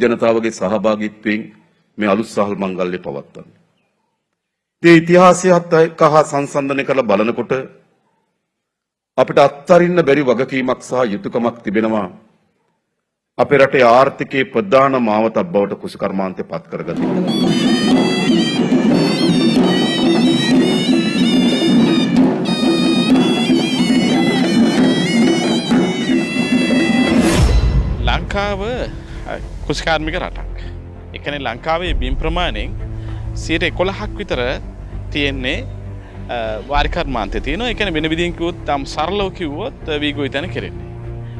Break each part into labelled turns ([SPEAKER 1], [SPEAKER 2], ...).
[SPEAKER 1] ජනතාවගේ සහභාගීත්වයෙන් මේ අලුත් සහල් මංගල්‍ය පවත්වන්නේ. මේ ඉතිහාසයත් එක්ක සංසන්දනය කරලා බලනකොට අපිට අත්හරින්න බැරි වගකීමක් සහ යුතුයකමක් තිබෙනවා අපේ රටේ ආර්ථිකයේ ප්‍රධාන මාවතක් බවට කුසකර්මාන්තය පත් කරගන්න.
[SPEAKER 2] ලංකාව කුෂිකාර්මික රටක්. ඒ කියන්නේ ලංකාවේ බිම් ප්‍රමාණයෙන් 11%ක් විතර තියෙන්නේ වාරික කර්මාන්තය තියෙනවා. ඒ කියන්නේ වෙන විදිහින් කිව්වොත් තම සරලව කිව්වොත් වීගොවිතැන කෙරෙන්නේ.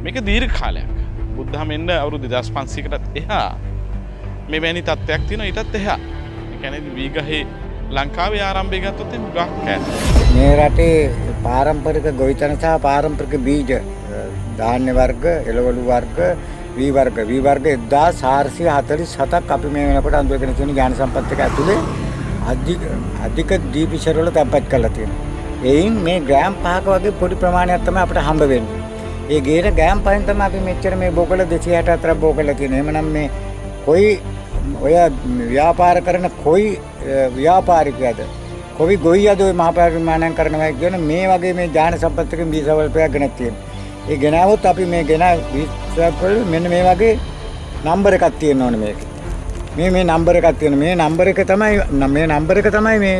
[SPEAKER 2] මේක දීර්ඝ කාලයක්. බුද්ධහම එන්න අවුරුදු 2500කටත් එහා මෙවැනි තත්ත්වයක් තියෙනවා. ඊටත් එහා. ඒ කියන්නේ වීගහේ ලංකාවේ ආරම්භය ගත්තොත් හුඟක් ඈත.
[SPEAKER 3] මේ රටේ පාරම්පරික ගොවිතැන සහ පාරම්පරික බීජ ධාන්‍ය වර්ග, එළවලු වර්ග, වී වර්ග 1447ක් අපි මේ වෙනකොට අඳුරගෙන තියෙන ඥාන සම්පත් එක ඇතුලේ අධික දීපිෂර වල තැන්පත් කරලා තියෙනවා. එයින් මේ ග්‍රෑම් 5ක වගේ පොඩි ප්‍රමාණයක් තමයි අපිට හම්බ වෙන්නේ. ඒ ගේන ග්‍රෑම් 5න් තමයි අපි මෙච්චර මේ බෝකල 264ක් බෝකල තියෙනවා. එhmenan මේ කොයි ඔය ව්‍යාපාර කරන කොයි ව්‍යාපාරිකයද කොයි ගොයියද ඔය මහ පරිමාණයක් කරනවා කියන මේ වගේ මේ ඥාන සම්පත් එකෙන් බීජවලපයක් ගෙනත් තියෙනවා. ඒ ගෙනාවොත් අපි මේ ගෙන විශ්වාසවල මෙන්න මේ වගේ නම්බර එකක් තියෙන්න ඕනේ මේක. මේ නම්බර එකක් තියෙන මේ නම්බර එක තමයි මේ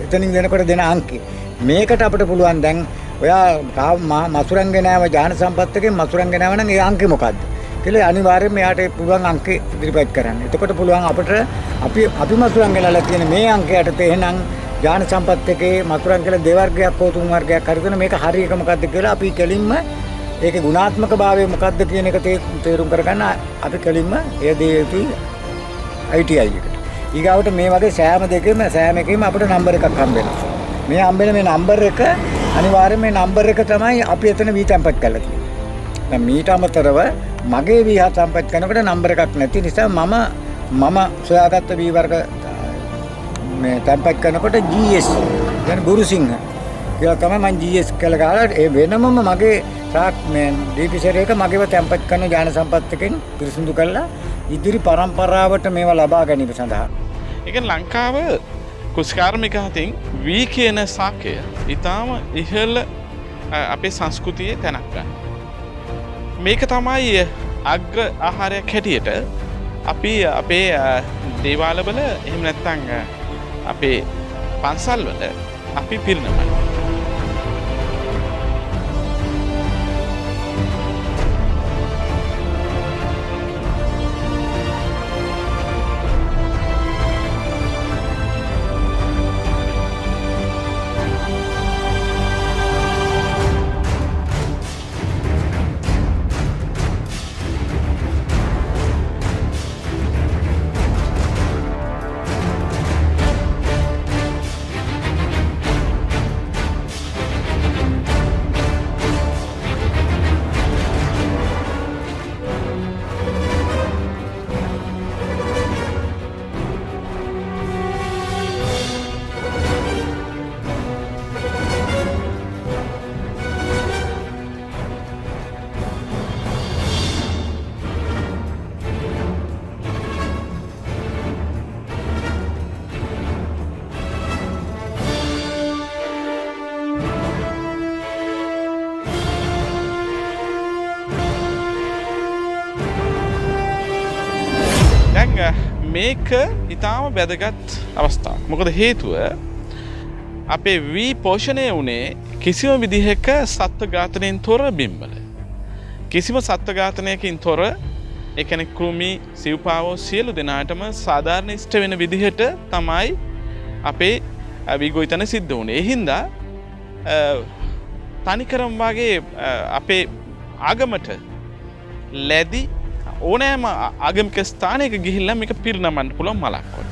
[SPEAKER 3] එතනින් දෙනකොට දෙන අංකය. මේකට අපිට පුළුවන් දැන් ඔයා මසුරන් ගෙනාව ඥාන සම්පත් එකෙන් මසුරන් ගෙනාව නම් ඒ අංකය මොකද්ද කියලා අනිවාර්යයෙන් මෙයාට පුළුවන් අංකේ ඉදිරිපත් කරන්න. එතකොට පුළුවන් අපිට අපි මසුරන් ගෙනලා තියෙන මේ අංකයට එහෙනම් ඥාන සම්පත් එකේ මතුරන් කියලා දෙවර්ගයක් හෝ තුන් වර්ගයක් හරිදෙන මේක හරි එක මොකද්ද කියලා අපි කෙලින්ම ඒකේ ගුණාත්මක භාවය මොකද්ද කියන එක තේරුම් කරගන්න අපි කෙලින්ම ඒ දේ යුතුයි ITI එකට. ඊගාවට මේ වගේ සෑම එකෙම අපිට නම්බර එකක් හම්බ වෙනවා. මේ හම්බ වෙන මේ නම්බර එක අනිවාර්යයෙන් මේ නම්බර එක තමයි අපි එතන වී තැන්පත් කරලා තියෙන්නේ. දැන් මීට අමතරව මගේ වී හා තැන්පත් කරනකොට නම්බර එකක් නැති නිසා මම සොයාගත්ත වී වර්ග මේ තැන්පත් කරනකොට GS කියන්නේ ගුරුසිංහ කියලා තමයි මම GS කියලා ගහලා ඒ වෙනමම මගේ මේ දීපිෂර එක මගේව තැන්පත් කරන ඥාන සම්පත් එකෙන් පිරිසිදු කරලා ඉදිරි පරම්පරාවට මේවා ලබා ගැනීම සඳහා.
[SPEAKER 2] ඒ කියන්නේ ලංකාව කුෂිකාර්මික හතින් වී කියන සාකය ඊටාම ඉහළ අපේ සංස්කෘතියේ තැනක් ගන්න. මේක තමයි අග්‍ර ආහාරයක් හැටියට අපි අපේ දේවාලවල එහෙම නැත්නම් අපේ පන්සල් වල අපි පිරිනමනවා. මේක ඉතාම වැදගත් අවස්ථාවක්. මොකද හේතුව අපේ වී පෝෂණය වුණේ කිසිම විදිහක සත්ත්ව ඝාතනයෙන් තොර බිම්වල. කිසිම සත්ත්ව ඝාතනයකින් තොර ඒ කියන්නේ කෘමි සිව්පාවෝ සියලු දෙනාටම සාධාරණ ඉෂ්ට වෙන විදිහට තමයි අපේ වී ගොවිතැන සිද්ධ වුණේ. ඒ හින්දා තනිකරම වගේ අපේ ආගමට ලැබි ඕනෑම ආගමික ස්ථානයක ගිහිල්ලා මේක පිරිනමන්න පුළුවන් මලක් කොට.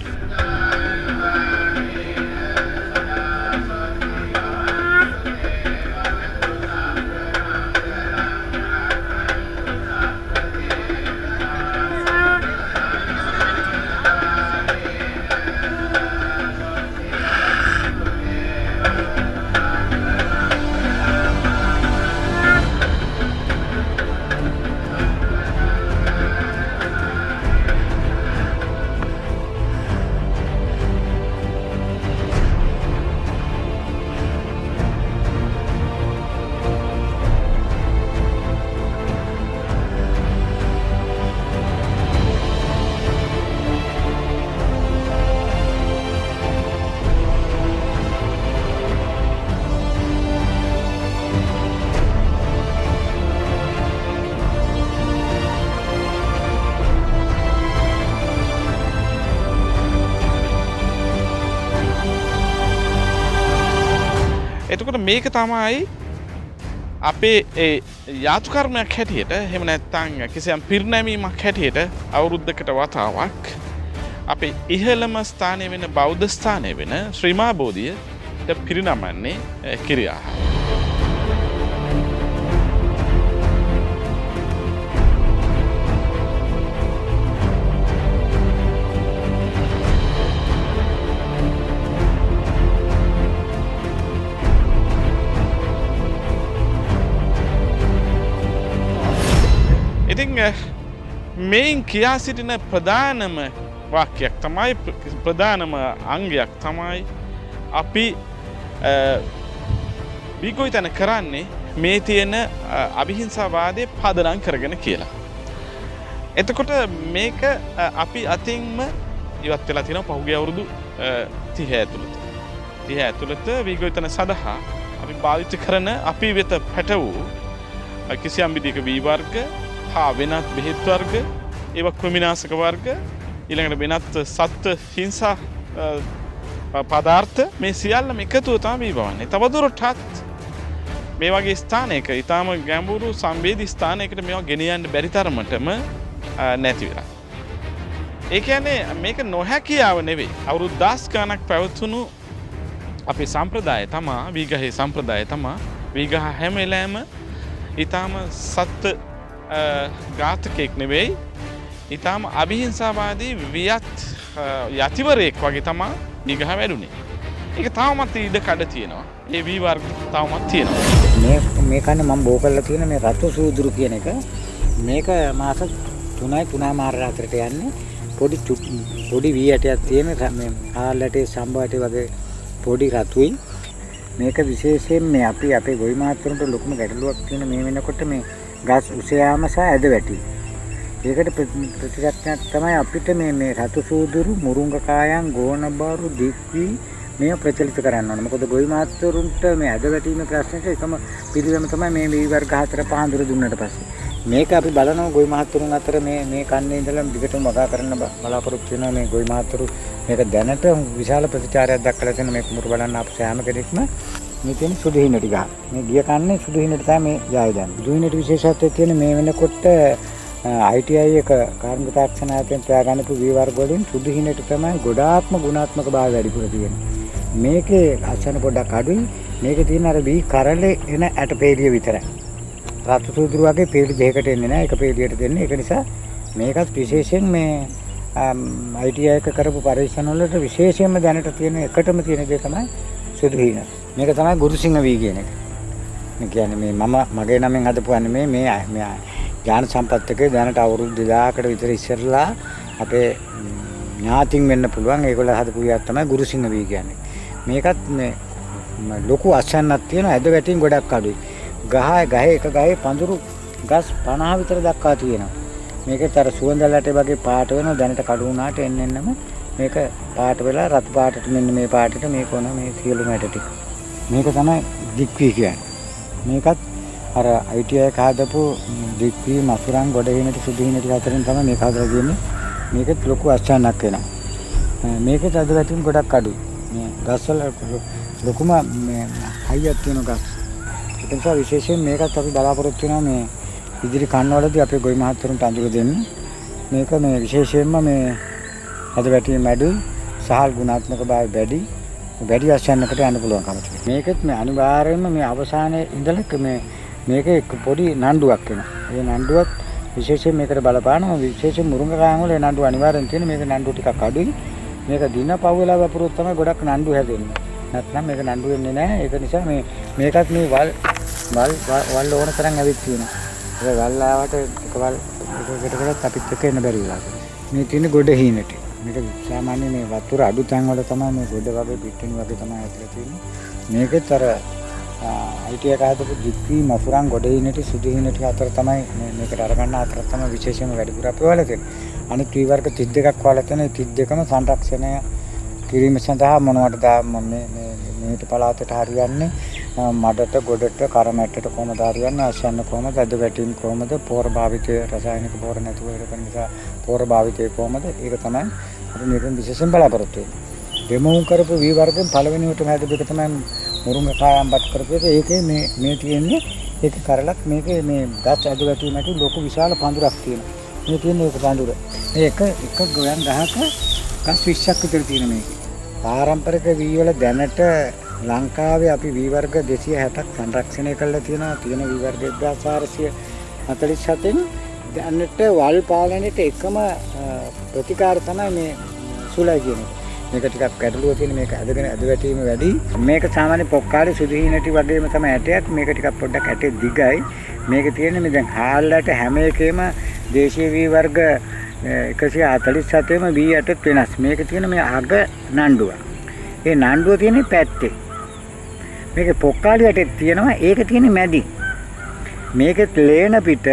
[SPEAKER 2] එතකොට මේක තමයි අපේ ඒ යාතු කර්මයක් හැටියට එහෙම නැත්නම් කිසියම් පිරිනැමීමක් හැටියට අවුරුද්දකට වතාවක් අපේ ඉහළම ස්ථානය වෙන බෞද්ධ ස්ථානය වෙන ශ්‍රී මහා බෝධියට පිරිනමන්නේ කිරියා. ඉතින් මේන් කියා සිටින ප්‍රධානම වාක්‍යයක් තමයි ප්‍රධානම අංගයක් තමයි අපි විගොයිතන කරන්නේ මේ තියෙන අවිහිංසාවාදය පදනම් කරගෙන කියලා. එතකොට මේක අපි අතින්ම ඉවත් වෙලා තියෙනවා පහුගිය අවුරුදු 30 ඇතුළත. 30 ඇතුළත විගොයිතන සඳහා අපි භාවිත කරන අපි වෙත පැට වූ කිසියම් විදිහක වී වර්ග හා වෙනත් බෙහෙත් වර්ග ඒවා ක්‍රිමිනාශක වර්ග ඊළඟට වෙනත් සත්ත්ව හිංසා පදාර්ථ මේ සියල්ලම එකතුව තමයි බවන්නේ. තවදුරටත් මේ වගේ ස්ථානයක ඊටාම ගැඹුරු සංවේදී ස්ථානයකට මේවා ගෙන යන්න බැරි තරමටම නැති වෙලා. ඒ කියන්නේ මේක නොහැකියාව නෙවෙයි. අවුරුදු 10 ගණක් පැවතුණු අපේ සම්ප්‍රදාය තමයි වීගහේ සම්ප්‍රදාය තමයි වීගහ හැම වෙලාවෙම ඊටාම සත්ත්ව ඝාතකෙක් නෙවෙයි ඊටාම අවිහිංසාවාදී වියත් යතිවරයෙක් වගේ තමයි නිගහ වැඩුණේ. ඒක තාමත් ඉඩ කඩ තියෙනවා. ඒ වී වර්ග තාමත් තියෙනවා.
[SPEAKER 3] මේ කන්නේ මම බෝ කරලා තියෙන මේ රතු සූදුරු කියන එක මේක මාස 3 මාර රාත්‍රියට යන්නේ පොඩි වී ඇටයක් තියෙන මේ ආල් ඇටේ සම්බ ඇටේ වගේ පොඩි රතුයි. මේක විශේෂයෙන් මේ අපි අපේ ගොවි මාත්‍රන්ට ලොකුම ගැටලුවක් තියෙන මේ වෙනකොට මේ ගස් උස යාම සහ ඇද වැටි. ඒකට ප්‍රතිචක්ෂණයක් තමයි අපිට මේ රතු සූදුරු මුරුංගකායන් ගෝනබාරු දික්වි මේ ප්‍රචලිත කරන්න ඕනේ. මොකද ගොවි මාත්‍රුන්ට මේ ඇද වැටීමේ ප්‍රශ්නෙට එකම පිළිවෙම තමයි මේ වී වර්ග 4 5 දුන්නට පස්සේ. මේක අපි බලනවා ගොවි මාත්‍රුන් අතර මේ කන්නේ ඉඳලා දිගටම වගා කරන්න බලාපොරොත්තු වෙනවා මේ ගොවි මාත්‍රු මේක දැනට විශාල ප්‍රතිචාරයක් දක්වලා තියෙන මේ කුඹුර බලන්න අප සෑම කෙනෙක්ම මේ තියෙන සුදු හිනට ගහ. මේ ගිය කන්නේ සුදු හිනට තමයි මේ ජය දන්නේ. සුදු හිනට විශේෂත්වයක් තියෙන මේ වෙනකොට ITI එක කාර්මික තාක්ෂණ ආයතනයෙන් ප්‍රයාගන්නපු වී වර්ග වලින් සුදු හිනට තමයි ගොඩාක්ම ගුණාත්මක භාවය වැඩිපුර තියෙන්නේ. මේකේ අසන පොඩක් අඩුයි. මේකේ තියෙන අර වී කරලේ එන ඇට පේලිය විතරයි. රතු සූදුරු වගේ පේලි දෙකකට එන්නේ නැහැ. එක පේලියට දෙන්නේ. ඒක නිසා මේකත් විශේෂයෙන් මේ ITI එක කරපු පරීක්ෂණ වලට විශේෂයෙන්ම දැනට තියෙන එකටම තියෙන දේ තමයි සුදු හින. මේක තමයි ගුරුසිංහ වී කියන එක. මේ කියන්නේ මේ මගේ නමෙන් හදපුවානේ මේ ඥාන සම්පත්තකේ දැනට අවුරුදු 2000කට විතර ඉස්සරලා අපේ ඥාතින් වෙන්න පුළුවන් ඒගොල්ලෝ හදපු වියක් තමයි ගුරුසිංහ වී කියන්නේ. මේකත් මේ ලොකු අසන්නක් තියෙනවා ඇද වැටින් ගොඩක් අඩුයි. ගහේ එක ගහේ පඳුරු ගස් 50 විතර දක්වා තියෙනවා. මේකේ තර සුවඳලට වගේ පාට වෙනවා දැනට කඩු වුණාට එන්නෙන්නම මේක පාට වෙලා රතු පාටට මෙන්න මේ පාටට මේක වුණ මේ සියලු මැට ටික. මේක තමයි දික්වි කියන්නේ. මේකත් අර ITI එක හදපු දික්වි මසුරන් ගොඩ හිනට සුදු හිනට අතරින් තමයි මේක හදලා තියෙන්නේ. මේකත් ලොකු අස්චානක් වෙනවා. මේකත් අද වැටින් ගොඩක් අඩුයි. මේ ගස්වල ලොකුම මේ හයියක් තියෙන ගස්. ඒ නිසා විශේෂයෙන් මේකත් අපි බලාපොරොත්තු වෙනවා මේ ඉදිරි කන්වලදී අපේ ගොවි මහත්තුරුන්ට අඳුර දෙන්න. මේක මේ විශේෂයෙන්ම මේ අද වැටීම අඩුයි සහල් ගුණාත්මක භාවය වැඩි ආශයන්කට යන්න පුළුවන්කම තියෙනවා. මේකත් මේ අනිවාර්යයෙන්ම මේ අවසානයේ ඉඳලා මේක පොඩි නණ්ඩුවක් වෙනවා. ඒ නණ්ඩුවත් විශේෂයෙන් මේකට බලපානවා. විශේෂයෙන් මුරුංගකායන් වල ඒ නණ්ඩුව අනිවාර්යෙන් තියෙන. මේක නණ්ඩුව ටිකක් අඩුයි. මේක දින පව වෙලා වපුරොත් තමයි ගොඩක් නණ්ඩු හැදෙන්නේ. නැත්නම් මේක නණ්ඩු වෙන්නේ නැහැ. ඒක නිසා මේකත් මේ වල් ඕන තරම් ඇවිත් තියෙනවා. ඒ වල් ආවට එක වල් එකකට අපිත් එක්ක එන්න බැරි වෙලා. මේ තියෙන ගොඩ හීනට. මේක සාමාන්‍ය මේ වතුර අඩු තැන් වල තමයි මේ ගොඩ වගේ පිටින් වගේ තමයි ඇතුලේ තියෙන්නේ. මේකෙත් අර ITI එක හදපු දික්වි මසුරන් ගොඩ හීනට සුදු හීනට අතර තමයි මේකට අරගන්න අතර තමයි විශේෂයෙන්ම වැඩිපුර අපි වල තියෙන්නේ. අනිත් වී වර්ග 32ක් වල තියෙන 32ම සංරක්ෂණය කිරීම සඳහා මොනවටද මේට පළාතට හරියන්නේ මඩට ගොඩට කරමැට්ටට කොහමද හරියන්නේ ආශයන්න කොහමද අද වැටීම් කොහමද පෝර භාවිතය රසායනික පෝර නැතුව ඒක නිසා පෝර භාවිතය කොහමද ඒක තමයි අපි මේකෙන් විශේෂයෙන් බලාපොරොත්තු වෙන්නේ. දෙමවුන් කරපු වී වර්ගෙන් පළවෙනිවට හැදෙක තමයි මුරුංගකායම්පත් කරපු එක ඒකේ මේ තියෙන්නේ ඒක කරලක් මේකේ මේ ගස් ඇද වැටීමට ලොකු විශාල පඳුරක් තියෙනවා. මේ තියෙන ඒක පඳුර. මේක එක ගොයන් ගහක ගස් 20ක් විතර තියෙන මේක. පාරම්පරික වී වල දැනට ලංකාවේ අපි වී වර්ග 260ක් සංරක්ෂණය කරලා තියෙනවා. තියෙන වී වර්ග 1447න් දැනට වල් පාලනයේ එකම ප්‍රතිකාර තමයි මේ සුලයි කියන්නේ. මේක ටිකක් ගැටලුව තියෙන මේක ඇදගෙන ඇද වැටීම වැඩි. මේක සාමාන්‍ය පොක්කාරේ සුදුහිනටි වගේම තමයි ඇටයක්. මේක ටිකක් පොඩ්ඩක් ඇටේ දිගයි. මේක තියෙන්නේ මේ දැන් හාල්ලට හැම එකේම දේශීය වී වර්ග 147ම වී ඇටත් වෙනස්. මේක තියෙන මේ අග නණ්ඩුව. ඒ නණ්ඩුව තියෙන්නේ පැත්තේ. මේකේ පොක්කාලි ඇටෙත් තියෙනවා. ඒක තියෙන්නේ මැදි. මේකෙත් ලේන පිට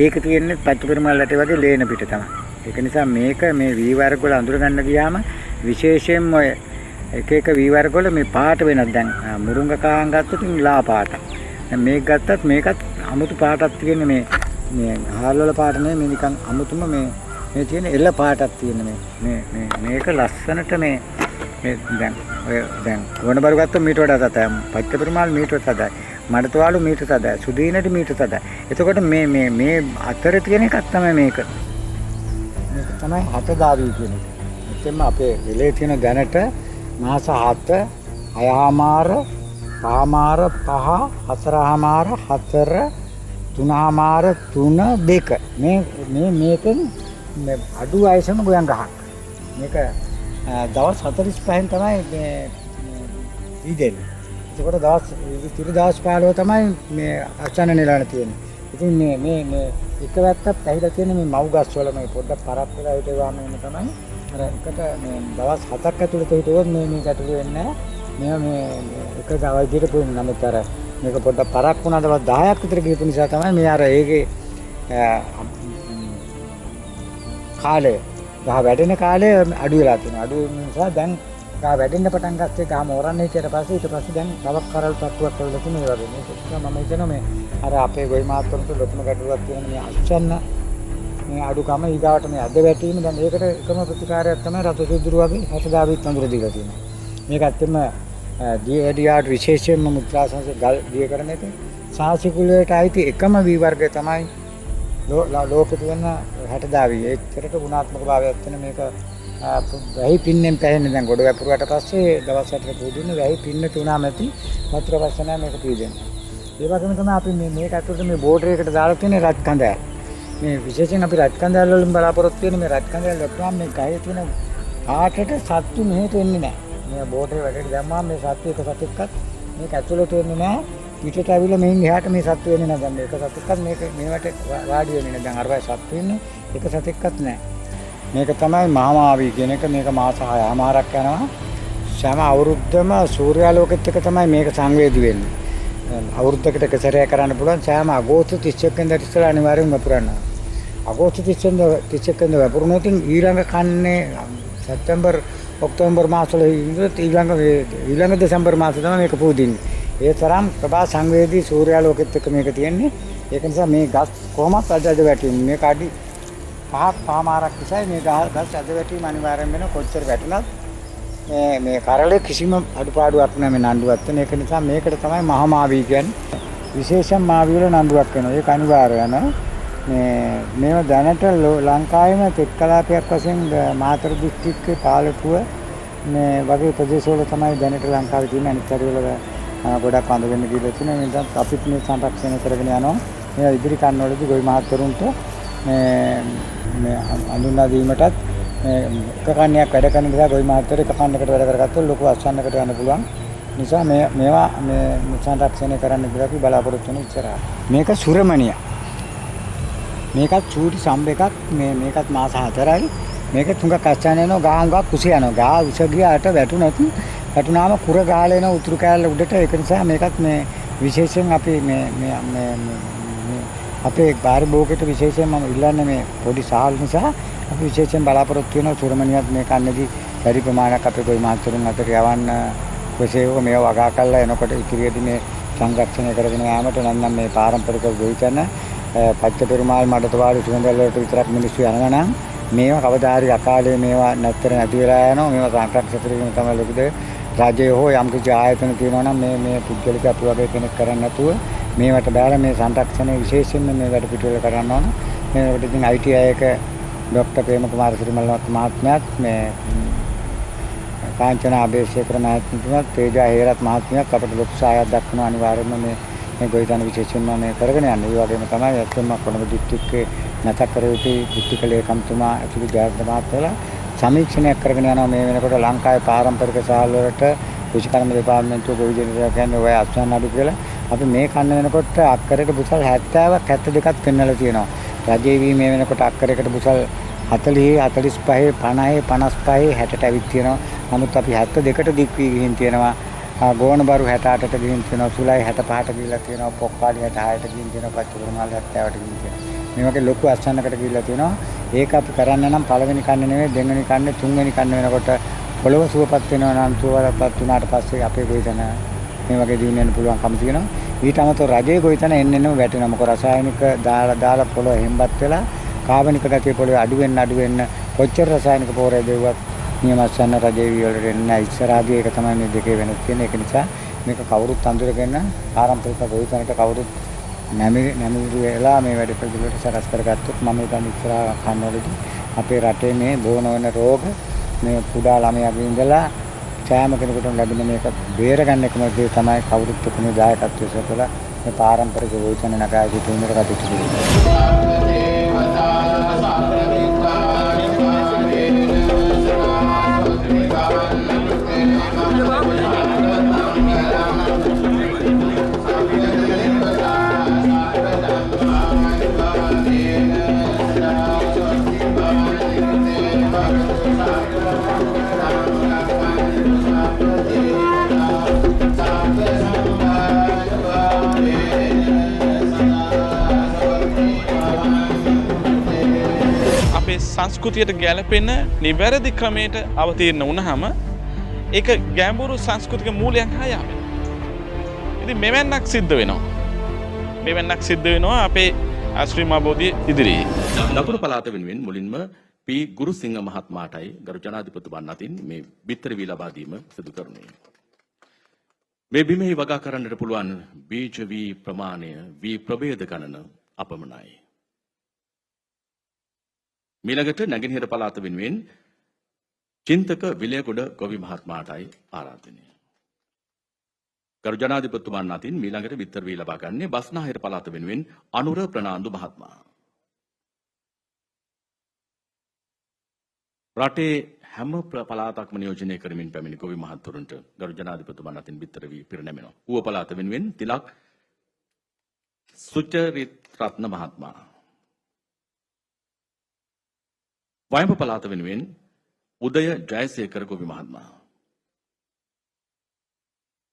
[SPEAKER 3] ඒක තියෙන්නේ පත්තු පෙරමල් ඇටේ වගේ ලේන පිට තමයි. ඒක නිසා මේක මේ වී වර්ග වල අඳුර ගන්න ගියාම විශේෂයෙන්ම ඔය එක එක වී වර්ග වල මේ පාට වෙනස්. දැන් මුරුංගකාන් ගත්තොත් ලා පාට. දැන් මේක ගත්තත් මේකත් අමුතු පාටක් තියෙන මේ හාල් වල පාට නෙමෙයි මේ නිකන් අමුතුම මේ තියෙන එළ පාටක් තියෙන මේක ලස්සනට මේ දැන් වුණබරු ගත්තොත් මීට වඩා තදයි. පච්ච පෙරමාල් මීට වඩා තදයි. මඩතවාලු මීට තදයි. සුදීනට මීට තදයි. එතකොට මේ අතර තියෙන එකක් තමයි මේක. මේක තමයි හතදාවී කියන්නේ. එතෙම අපේ විලේ තියෙන දැනට මාස 7 6මාර 5මාර 5 4මාර 4 3මාර 3 2 මේකෙන් අඩු ආයසම ගොයන් ගහක්. මේක දවස් 45න් තමයි මේ ඉදෙන්නේ. ඒකට දවස් 15 තමයි මේ අචාන නෙලන තියෙන්නේ. ඉතින් මේ එක වැත්තක් ඇහිලා තියෙන මේ මව් ගස් වල මේ පොඩ්ඩක් පරක් වෙලා හිටවාම එන්න තමයි අර එකට මේ දවස් 7ක් ඇතුළත හිටුවොත් මේ ගැටලු වෙන්නේ නැහැ. මේ එක දවස් විදිහට පුරුදු නමුත් අර මේක පොඩ්ඩක් පරක් වුණා දවස් 10ක් විතර ගියපු නිසා තමයි මේ අර ඒකේ කාලය ගහ වැඩෙන කාලය අඩු වෙලා තියෙනවා. අඩු වෙන නිසා දැන් ගහ වැඩෙන්න පටන් ගත්තේ ගහ මෝරන්නේ ඊට පස්සේ දැන් තවක් කරල් තත්ත්වයක් වෙලා තියෙන මේ වගේ. මේක මම හිතනවා මේ අර අපේ ගොවි මාත්තුන්ට ලොකුම ගැටලුවක් තියෙන මේ අච්චන්න මේ අඩුකම ඊගාවට මේ අද වැටීම දැන් ඒකට එකම ප්‍රතිකාරයක් තමයි රතු සුදුරු වගේ හතදාවිත් අඳුර දීලා තියෙනවා. මේක ඇත්තම DADR විශේෂයෙන්ම මුත්‍රාසංශ ගල් දිය කරන එක සාසිකුලයට අයිති එකම වී වර්ගය තමයි ලෝකෙ තියෙන හතදාවී. ඒතරට ගුණාත්මක භාවයක් තියෙන මේක වැහි පින්නෙන් පැහැෙන්නේ දැන් ගොඩ වැපුරුවට පස්සේ දවස් 7කට පුදුන්නේ වැහි පින්න තුනම ඇති වතුර වස්සන මේක පීදෙන්නේ. ඒ වගේම තමයි අපි මේක ඇතුළත මේ බෝඩර් එකට දාලා තියෙන රත් කඳෑල්. මේ විශේෂයෙන් අපි රත් කඳෑල් වලින් බලාපොරොත්තු වෙන මේ රත් කඳෑල් වලට මේ ගහේ තියෙන ආටට සත්තු මෙහෙට එන්නේ නැහැ. මේ බෝඩර් වැඩට දැම්මම මේ සත්තු එක සතෙක්වත් මේක ඇතුළට එන්නේ නැහැ. පිටට ඇවිල්ලා මෙයින් එහාට මේ සත්තු එන්නේ නැහැ. දැන් මේක සතෙක්වත් මේවට වාඩි වෙන්නේ නැහැ. දැන් අරවයි සත්තු ඉන්නේ එක සතෙක්වත් නැහැ. මේක තමයි මහාමාවී කියන එක. මේක මාස 6මාරක් යනවා. සෑම අවුරුද්දම සූර්යාලෝකෙත් එක තමයි මේක සංවේදී වෙන්නේ. අවුරුද්දකට එක සැරයක් කරන්න පුළුවන්. සෑම අගෝස්තු 31 වෙනිදා ඉස්සෙල්ලා අනිවාර්යෙන්ම වපුරන්න. අගෝස්තු 31 වෙනිදා වපුරුනොත් ඊළඟ කන්නේ සැප්තැම්බර් ඔක්තෝබර් මාසවල ඊළඟ දෙසැම්බර් මාසෙ තමයි මේක පුදින්නේ. ඒ තරම් ප්‍රභා සංවේදී සූර්යාලෝකෙත් එක මේක තියෙන්නේ. ඒක නිසා මේ ගස් කොහොමත් අද වැටෙන්නේ. මේක අඩි 5ක් පහමාරක් විසයි මේ ගස් අද වැටීම අනිවාර්යෙන් වෙන කොච්චර වැටුණත් මේ කරලේ කිසිම අඩුපාඩුවක් නැහැ මේ නණ්ඩුවත් වෙන. ඒක නිසා මේකට තමයි මහාමාවී කියන්නේ. විශේෂයෙන් මාවී වල නණ්ඩුවක් වෙනවා. ඒක අනිවාර්යම මේව දැනට ලංකාවේම තෙත් කලාපයක් වශයෙන් මාතර දිස්ත්‍රික්කයේ පාලකුව මේ වගේ ප්‍රදේශවල තමයි දැනට ලංකාවේ තියෙන අනිත් පරිවල ගොඩක් අඳගෙන ගිහලා තියෙනවා. මේ දැන් අපිත් මේ සංරක්ෂණය කරගෙන යනවා. මේ ඉදිරි කන්නවලදී ගොවි මහත්වරුන්ට මේ අඳුනා දීමටත් එක කන්නයක් වැඩ කරන නිසා ගොවි මහත්වරු එක කන්නකට වැඩ කරගත්තොත් ලොකු අස්වන්නකට යන්න පුළුවන්. නිසා මේවා මේ සංරක්ෂණය කරන්න කියලා අපි බලාපොරොත්තු වෙන ඉස්සරහා. මේක සුරමණිය. මේකත් චූටි සම්බ එකක්. මේකත් මාස 4යි. මේක තුඟක් අස්චාන යනවා ගාංගක් කුස යනවා. ගා උස ගියාට වැටුනොත් වැටුනාම කුර ගාලා එන උතුරු කෑල්ල උඩට. ඒක නිසා මේකත් මේ විශේෂයෙන් අපි අපේ පාරිභෝගිකයට විශේෂයෙන්ම ඉල්ලන්නේ මේ පොඩි සාහල් නිසා අපි විශේෂයෙන් බලාපොරොත්තු වෙනවා සුරමණියත් මේ කන්නේදී වැඩි ප්‍රමාණයක් අපේ ගොවි මහත්වරුන් අතර යවන්න කොසේක මේව වගා කරලා එනකොට ඉතිරියදී මේ සංරක්ෂණය කරගෙන යාමට නම් මේ පාරම්පරික ගොවි කරන පච්ච පෙරුමාල් මඩතවාලු සුවඳල් වලට විතරක් මිනිස්සු යනවා නම් මේවා කවදා හරි අකාලේ මේවා නැත්තර නැති වෙලා යනවා. මේවා සංරක්ෂණය කිරීම තමයි ලොකු දේ. රජය හෝ යම් කිසි ආයතන තියෙනවා නම් මේ පුද්ගලික අපි වගේ කෙනෙක් කරන්නේ නැතුව මේවට බෑලා මේ සංරක්ෂණය විශේෂයෙන්ම මේ වැඩ පිළිවෙල කරන්න ඕන. මේකට ඉතින් ITI එක ડોક્ટર ප්‍රේමකුමාර සිරිමල් මහත්මයාත් මේ කාංචන අබේසේකර මහත්මයාත් තේජා හේරත් මහත්මයාත් අපිට ලොකු සහායක් දක්වන අනිවාර්යයෙන්ම මේ ගොවිතැන විශේෂයෙන්ම මේ කරගෙන යන්නේ. ඒ වගේම තමයි ඇත්තම කොළඹ දිස්ත්‍රික්කයේ නැතත් කර යුතු දිස්ත්‍රික්ක ලේකම්තුමා ඇතුළු ජයන්ත මහත්මයාලා සමීක්ෂණයක් කරගෙන යනවා මේ වෙනකොට ලංකාවේ පාරම්පරික සාල් වලට කෘෂිකර්ම දෙපාර්තමේන්තුව ගොවි ජනතාව කියන්නේ ඔය අස්වැන්න අඩු කියලා අපි මේ කන්න වෙනකොට අක්කරයක බුසල් 70ක් 72ක් පෙන්වලා තියෙනවා. රජයේ වී මේ වෙනකොට අක්කරයකට බුසල් 40 45 50 55 60ට ඇවිත් තියෙනවා. නමුත් අපි 72ට දික් වී ගිහින් තියෙනවා. ගෝණබරු 68ට ගිහින් තියෙනවා. සුලයි 65ට ගිහිල්ලා තියෙනවා. පොක්කාලි 66ට ගිහින් තියෙනවා. පච්චපුරමාල 70ට ගිහින් තියෙනවා. මේ වගේ ලොකු අස්වැන්නකට ගිහිල්ලා තියෙනවා. ඒක අපි කරන්න නම් පළවෙනි කන්නේ නෙවෙයි දෙවෙනි කන්නේ තුන්වෙනි කන්නේ වෙනකොට පොළොව සුවපත් වෙනවා නම් සුවපත් වුණාට පස්සේ අපේ ගොවිතැන මේ වගේ දිනු වෙන්න පුළුවන්කම තියෙනවා. ඊට අමතරව රජයේ ගොවිතැන එන්නෙම වැටෙනවා. මොකද රසායනික දාලා පොළොව හෙම්බත් වෙලා කාබනික ගතිය පොළොවේ අඩු වෙන්න කොච්චර රසායනික පොරේ දෙව්වත් නියමස්සන්න රජයේ වලට එන්නේ ඉස්සරහදී ඒක තමයි මේ දෙකේ වෙනස් තියෙන්නේ. ඒක නිසා මේක කවුරුත් අඳුරගෙන පාරම්පරික ගොවිතැනට කවුරුත් නැමිරි වෙලා මේ වැඩ පිළිවෙලට සකස් කරගත්තොත් මම හිතන්නේ ඉස්සරහ කන්නවලදී අපේ රටේ මේ බෝන වෙන රෝග මේ කුඩා ළමයාගේ ඉඳලා සෑම කෙනෙකුටම ලැබෙන මේක බේරගන්න එකම දේ තමයි කවුරුත් එක්කම දායකත්වය සකලා මේ පාරම්පරික ගොවිතැන නගා සිටීමට කටයුතු කරනවා.
[SPEAKER 2] සංස්කෘතියට ගැලපෙන නිවැරදි ක්‍රමයට අවතීර්ණ වුණාම ඒක ගැඹුරු සංස්කෘතික මූලයන් හා යාවෙනවා. ඉතින් මෙවැන්නක් සිද්ධ වෙනවා අපේ ශ්‍රී මහබෝධිය ඉදිරියේ.
[SPEAKER 4] දකුණු පළාත වෙනුවෙන් මුලින්ම පී ගුරුසිංහ මහත්මයාටයි ගරු ජනාධිපතිතුමන් අතින් මේ බිත්තර වී ලබා දීම සිදු කරන්නේ. මේ බිමෙහි වගා කරන්නට පුළුවන් බීජ වී ප්‍රමාණය වී ප්‍රභේද ගණන අපමණයි. මීළඟට නැගෙනහිර පළාත වෙනුවෙන් චින්තක විලයගොඩ ගොවි මහත්මයාටයි ආරාධනය. ගරු ජනාධිපතිතුමන් අතින් මීළඟට බිත්තර වී ලබා ගන්නේ බස්නාහිර පළාත වෙනුවෙන් අනුර ප්‍රනාන්දු මහත්මයා. රටේ හැම පළාතක්ම නියෝජනය කරමින් පැමිණි ගොවි මහත්වරුන්ට ගරු ජනාධිපතිතුමන් අතින් බිත්තර වී පිරිනැමෙනවා. ඌව පළාත වෙනුවෙන් තිලක් සුචරිත් රත්න මහත්මයා. වයඹ පළාත වෙනුවෙන් උදය ජයසේකර ගොවි මහත්මයා.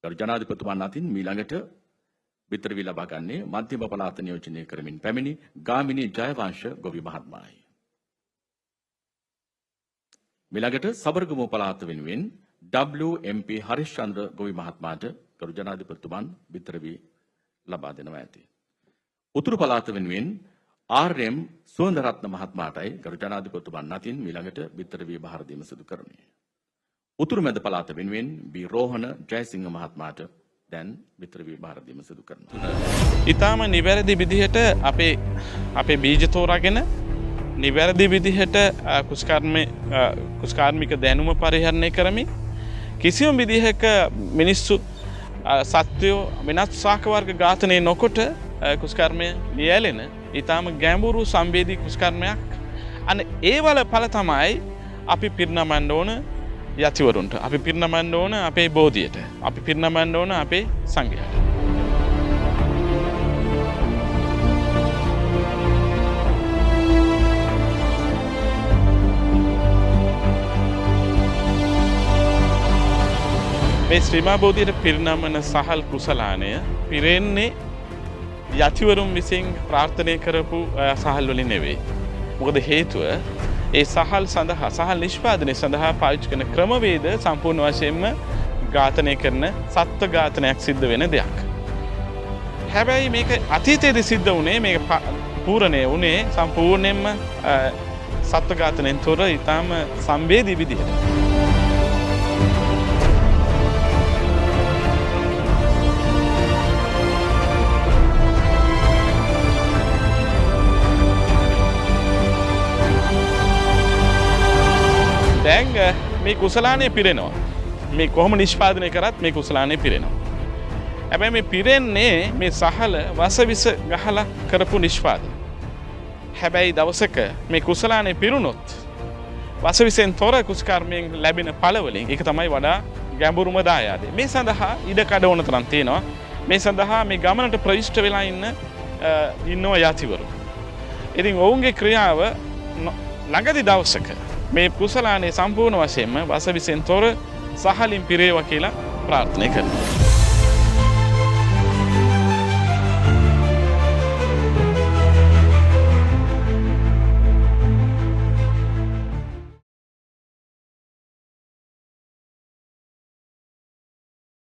[SPEAKER 4] ගරු ජනාධිපතිතුමන් අතින් මීළඟට බිත්තර වී ලබා ගන්නේ මධ්‍යම පළාත නියෝජනය කරමින් පැමිණි ගාමිණී ජයවංශ ගොවි මහත්මයායි. මීළඟට සබරගමු පළාත වෙනුවෙන් WMP හරිශ්චන්ද්‍ර ගොවි මහත්මයාට ගරු ජනාධිපතිතුමන් බිත්තර වී ලබා දෙනවා ඇති. උතුරු පළාත වෙනුවෙන් RM සුවඳරත්න මහත්මයාටයි ගරු ජනාධිපතිතුමන් අතින් මීළඟට බිත්තර වී බහර දීම සිදු කරන්නේ. උතුරු මැද පළාත වෙනුවෙන් බී රෝහණ ජයසිංහ මහත්මයාට දැන් බිත්තර වී බහර දීම සිදු කරනවා.
[SPEAKER 2] ඊටාම නිවැරදි විදිහට අපේ බීජ තෝරාගෙන නිවැරදි විදිහට කුෂ්කාර්මික දැනුම පරිහරණය කරමින් කිසියම් විදිහක මිනිස්සු සත්වයෝ වෙනත් ශාක වර්ග ඝාතනය නොකොට කුෂ්කර්මය ලියැලෙන ඊටාම ගැඹුරු සංවේදී කුෂ්කර්මයක් අන්න ඒ වල ඵල තමයි අපි පිරිනමන්න ඕන යතිවරුන්ට, අපි පිරිනමන්න ඕන අපේ බෝධියට, අපි පිරිනමන්න ඕන අපේ සංඝයාට. මේ ශ්‍රී මහා බෝධියට පිරිනමන සහල් කුසලානය පිරෙන්නේ යතිවරුන් විසින් ප්‍රාර්ථනය කරපු සහල් වලින් නෙවෙයි. මොකද හේතුව ඒ සහල් සඳහා සහල් නිෂ්පාදනය සඳහා පාවිච්චි කරන ක්‍රමවේද සම්පූර්ණ වශයෙන්ම ඝාතනය කරන සත්ත්ව ඝාතනයක් සිද්ධ වෙන දෙයක්. හැබැයි මේක අතීතයේදී සිද්ධ වුණේ මේක පූර්ණේ වුණේ සම්පූර්ණයෙන්ම සත්ත්ව ඝාතනයෙන් තොර ඊටාම සංවේදී විදිහට. මේ කුසලානය පිරෙනවා. මේ කොහොම නිෂ්පාදනය කරත් මේ කුසලානය පිරෙනවා. හැබැයි මේ පිරෙන්නේ මේ සහල වසවිස ගහලා කරපු නිෂ්පාදන. හැබැයි දවසක මේ කුසලානය පිරුණොත් වසවිසෙන් තොර කුස්කර්මයෙන් ලැබෙන ඵලවලින් ඒක තමයි වඩා ගැඹුරුම දායාදේ. මේ සඳහා ඉඩකඩ ඕන තරම් තියෙනවා. මේ සඳහා මේ ගමනට ප්‍රවිෂ්ඨ වෙලා ඉන්නවා යතිවරු. ඉතින් ඔවුන්ගේ ක්‍රියාව ළඟදි දවසක මේ කුසලානේ සම්පූර්ණ වශයෙන්ම වසවිසෙන් තොර සහලින් පිරේවා කියලා ප්‍රාර්ථනා කරනවා.